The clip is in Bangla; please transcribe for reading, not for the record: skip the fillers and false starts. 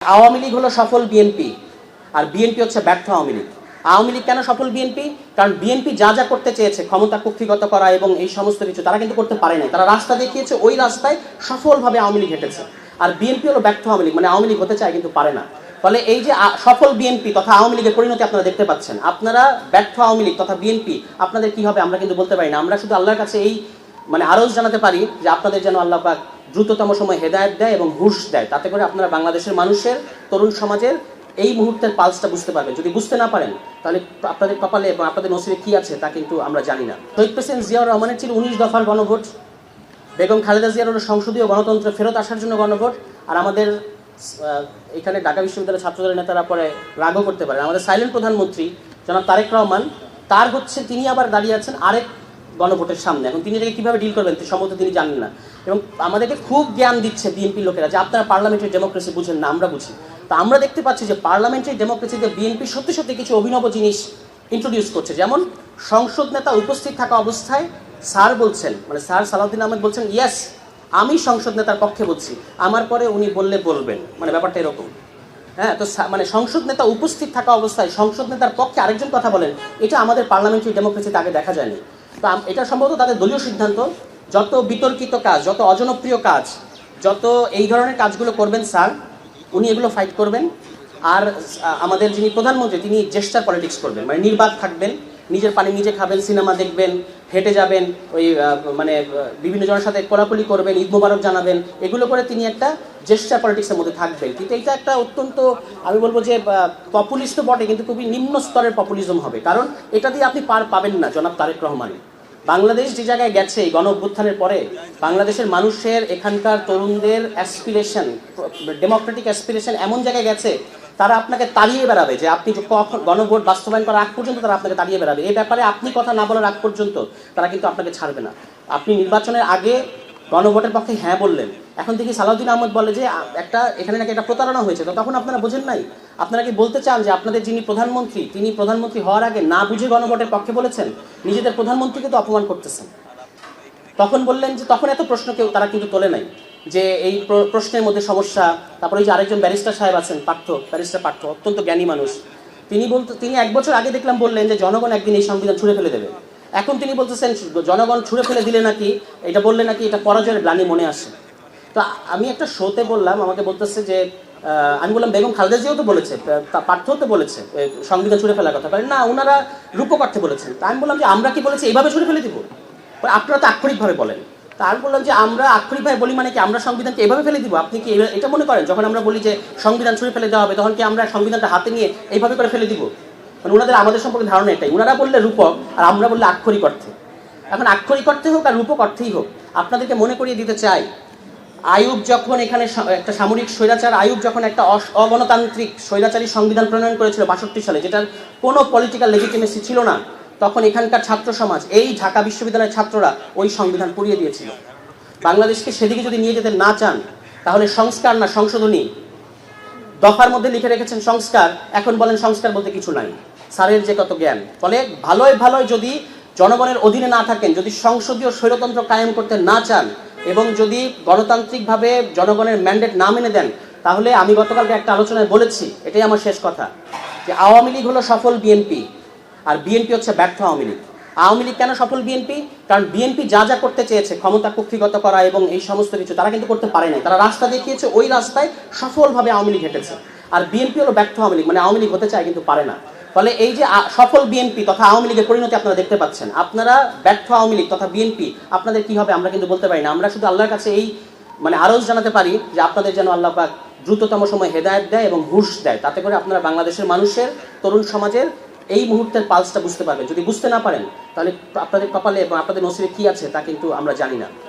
আওয়ামী লীগ হলো সফল বিএনপি আর বিএনপি হচ্ছে ব্যর্থ আওয়ামী লীগ। আওয়ামী লীগ কেন সফল বিএনপি? কারণ বিএনপি যা যা করতে চেয়েছে, ক্ষমতা কুক্ষিগত করা এবং এই সমস্ত কিছু, তারা কিন্তু করতে পারে নাই। তারা রাস্তা দেখিয়েছে, ওই রাস্তায় সফলভাবে আওয়ামী লীগ হেঁটেছে। আর বিএনপি হলো ব্যর্থ আওয়ামী লীগ, মানে আওয়ামী লীগ হতে চায় কিন্তু পারে না। ফলে এই যে সফল বিএনপি তথা আওয়ামী লীগের পরিণতি আপনারা দেখতে পাচ্ছেন। আপনারা ব্যর্থ আওয়ামী লীগ তথা বিএনপি, আপনাদের কি হবে আমরা কিন্তু বলতে পারি না। আমরা শুধু আল্লাহর কাছে এই আরজ জানাতে পারি যে আপনাদের যেন আল্লাহ পাক দ্রুততম সময় হেদায়েত দেয় এবং হুঁশ দেয়, তাতে করে আপনারা বাংলাদেশের মানুষের, তরুণ সমাজের এই মুহূর্তের পালসটা বুঝতে পারবেন। যদি বুঝতে না পারেন তাহলে আপনাদের কপালে এবং আপনাদের নসিবে কি আছে তা কিন্তু আমরা জানি না। শহীদ প্রেসিডেন্ট জিয়াউর রহমানের ছিল 19 দফার গণভোট, বেগম খালেদা জিয়ার হলো সংসদীয় গণতন্ত্র ফেরত আসার জন্য গণভোট, আর আমাদের এখানে ঢাকা বিশ্ববিদ্যালয়ের ছাত্রদলের নেতারা পরে রাগও করতে পারেন। আমাদের সাইলেন্ট প্রধানমন্ত্রী জনাব তারেক রহমান, তার হচ্ছে তিনি আবার দাঁড়িয়ে আছেন আরেক গণভোটের সামনে। এখন তিনি এটাকে কীভাবে ডিল করবেন সম্ভবত তিনি জানেন না, এবং আমাদেরকে খুব জ্ঞান দিচ্ছে বিএনপি লোকেরা যে আপনারা পার্লামেন্টারি ডেমোক্রেসি বুঝেন না, আমরা বুঝি। তা আমরা দেখতে পাচ্ছি যে পার্লামেন্টারি ডেমোক্রেসিতে বিএনপি সত্যি সত্যি কিছু অভিনব জিনিস ইন্ট্রোডিউস করছে। যেমন সংসদ নেতা উপস্থিত থাকা অবস্থায় স্যার বলছেন, স্যার সালাউদ্দিন আহমেদ বলছেন ইয়েস আমি সংসদ নেতার পক্ষে বলছি, আমার পরে উনি বললে বলবেন, ব্যাপারটা এরকম। হ্যাঁ, তো সংসদ নেতা উপস্থিত থাকা অবস্থায় সংসদ নেতার পক্ষে আরেকজন কথা বলেন, এটা আমাদের পার্লামেন্টারি ডেমোক্রেসিতে আগে দেখা যায়নি। তো এটা সম্ভবত তাদের দলীয় সিদ্ধান্ত। যত বিতর্কিত কাজ, যত অজনপ্রিয় কাজ, যত এই ধরনের কাজগুলো করবেন স্যার, উনি এগুলো ফাইট করবেন। আর আমাদের যিনি প্রধানমন্ত্রী তিনি জেস্টার পলিটিক্স করবেন, নির্বাক থাকবেন, নিজের পানি নিজে খাবেন, সিনেমা দেখবেন, হেঁটে যাবেন, ওই বিভিন্ন জনের সাথে কোলাকুলি করবেন, ঈদ মোবারক জানাবেন, এগুলো করে তিনি একটা জেস্টার পলিটিক্সের মধ্যে থাকবেন। কিন্তু এটা একটা অত্যন্ত, আমি বলবো যে পপুলিস্ট তো বটে, কিন্তু খুবই নিম্ন স্তরের পপুলিজম হবে। কারণ এটা দিয়ে আপনি পার পাবেন না জনাব তারেক রহমান। বাংলাদেশ যে জায়গায় গেছে এই গণ অভ্যুত্থানের পরে, বাংলাদেশের মানুষের, এখানকার তরুণদের অ্যাসপিরেশন, ডেমোক্রেটিক অ্যাসপিরেশন এমন জায়গায় গেছে, তারা আপনাকে তাড়িয়ে বেড়াবে। যে আপনি গণভোট বাস্তবায়ন করার আগ পর্যন্ত তারা আপনাকে তাড়িয়ে বেড়াবে। এই ব্যাপারে আপনি কথা না বলার আগ পর্যন্ত তারা কিন্তু আপনাকে ছাড়বে না। আপনি নির্বাচনের আগে গণভোটের পক্ষে হ্যাঁ বললেন, এখন দেখি সালাউদ্দিন আহমেদ বলে যে এখানে নাকি একটা প্রতারণা হয়েছে। তো তখন আপনারা বোঝেন নাই? আপনারা কি বলতে চান যে আপনাদের যিনি প্রধানমন্ত্রী, তিনি প্রধানমন্ত্রী হওয়ার আগে না বুঝে গণভোটের পক্ষে বলেছেন? নিজেদের প্রধানমন্ত্রীকে তো অপমান করতেছেন। তখন বললেন যে তখন এত প্রশ্ন তারা কিন্তু তোলে নাই, যে এই প্রশ্নের মধ্যে সমস্যা। তারপরে এই যে আরেকজন ব্যারিস্টার সাহেব আছেন, ব্যারিস্টার পার্থ, অত্যন্ত জ্ঞানী মানুষ, তিনি 1 বছর আগে দেখলাম বললেন যে জনগণ একদিন এই সংবিধান ছুঁড়ে ফেলে দেবে। এখন তিনি বলতেছেন জনগণ ছুঁড়ে ফেলে দিলে নাকি, এটা বললে নাকি এটা পরাজয়ের গ্লানি মনে আসে। তো আমি একটা শোতে বললাম, আমাকে বলতেছে যে আমি বললাম বেগম খালেদা জিয়াও তো বলেছে, পার্থও তো বলেছে সংবিধান ছুঁড়ে ফেলার কথা, বলেন না ওনারা রূপকার্থে বলেছেন। তা আমি বললাম যে আমরা কি বলেছি এইভাবে ছুঁড়ে ফেলে দিব? আপনারা তো আক্ষরিকভাবে বলেন। তা আমি বললাম যে আমরা আক্ষরিকভাবে বলি মানে কি আমরা সংবিধানকে এভাবে ফেলে দিব? আপনি কি এটা মনে করেন যখন আমরা বলি যে সংবিধান ছুঁড়ে ফেলে দেওয়া হবে, তখন কি আমরা সংবিধানটা হাতে নিয়ে এইভাবে করে ফেলে দিব? ওনাদের আমাদের সম্পর্কে ধারণা এটাই, ওনারা বললে রূপক আর আমরা বললে আক্ষরিক অর্থে। এখন আক্ষরিক অর্থে হোক আর রূপক অর্থেই হোক, আপনাদেরকে মনে করিয়ে দিতে চাই, আইয়ুব যখন এখানে একটা সামরিক স্বৈরাচার, আইয়ুব যখন একটা অগণতান্ত্রিক স্বৈরাচারী সংবিধান প্রণয়ন করেছিল 62 সালে, যেটার কোনো পলিটিক্যাল লেজিটিমেসি ছিল না, তখন এখানকার ছাত্র সমাজ, এই ঢাকা বিশ্ববিদ্যালয়ের ছাত্ররা ওই সংবিধান পুড়িয়ে দিয়েছিল। বাংলাদেশকে সেদিকে যদি নিয়ে যেতে না চান, তাহলে সংস্কার না সংশোধনী, দফার মধ্যে লিখে রেখেছেন সংস্কার, এখন বলেন সংস্কার বলতে কিছু নাই। স্যারের যে কত জ্ঞান! ফলে ভালোই যদি জনগণের অধীনে না থাকেন, যদি সংসদীয় স্বৈরতন্ত্র কায়েম করতে না চান, এবং যদি গণতান্ত্রিকভাবে জনগণের ম্যান্ডেট না মেনে দেন, তাহলে আমি গতকালকে একটা আলোচনায় বলেছি, এটাই আমার শেষ কথা, যে আওয়ামী লীগ হলো সফল বিএনপি আর বিএনপি হচ্ছে ব্যর্থ আওয়ামী লীগ। আওয়ামী লীগ কেন সফল বিএনপি? কারণ বিএনপি যা যা করতে চেয়েছে, ক্ষমতা কুক্ষিগত করা এবং এই সমস্ত কিছু, তারা কিন্তু করতে পারে নাই। তারা রাস্তা দেখিয়েছে, ওই রাস্তায় সফলভাবে আওয়ামী লীগ হেঁটেছে। আর বিএনপি হলো ব্যর্থ আওয়ামী লীগ, আওয়ামী লীগ হতে চায় কিন্তু পারে না। ফলে এই যে সফল বিএনপি তথা আওয়ামী লীগের পরিণতি আপনারা দেখতে পাচ্ছেন। আপনারা ব্যর্থ আওয়ামী লীগ তথা বিএনপি, আপনাদের কি হবে আমরা কিন্তু বলতে পারি না। আমরা শুধু আল্লাহর কাছে এই আরজ জানাতে পারি যে আপনাদের যেন আল্লাহ পাক দ্রুততম সময় হেদায়েত দেয় এবং হুঁশ দেয়, তাতে করে আপনারা বাংলাদেশের মানুষের, তরুণ সমাজের এই মুহূর্তের পালসটা বুঝতে পারবেন। যদি বুঝতে না পারেন তাহলে আপনাদের কপালে এবং আপনাদের নসিবে কি আছে তা কিন্তু আমরা জানি না।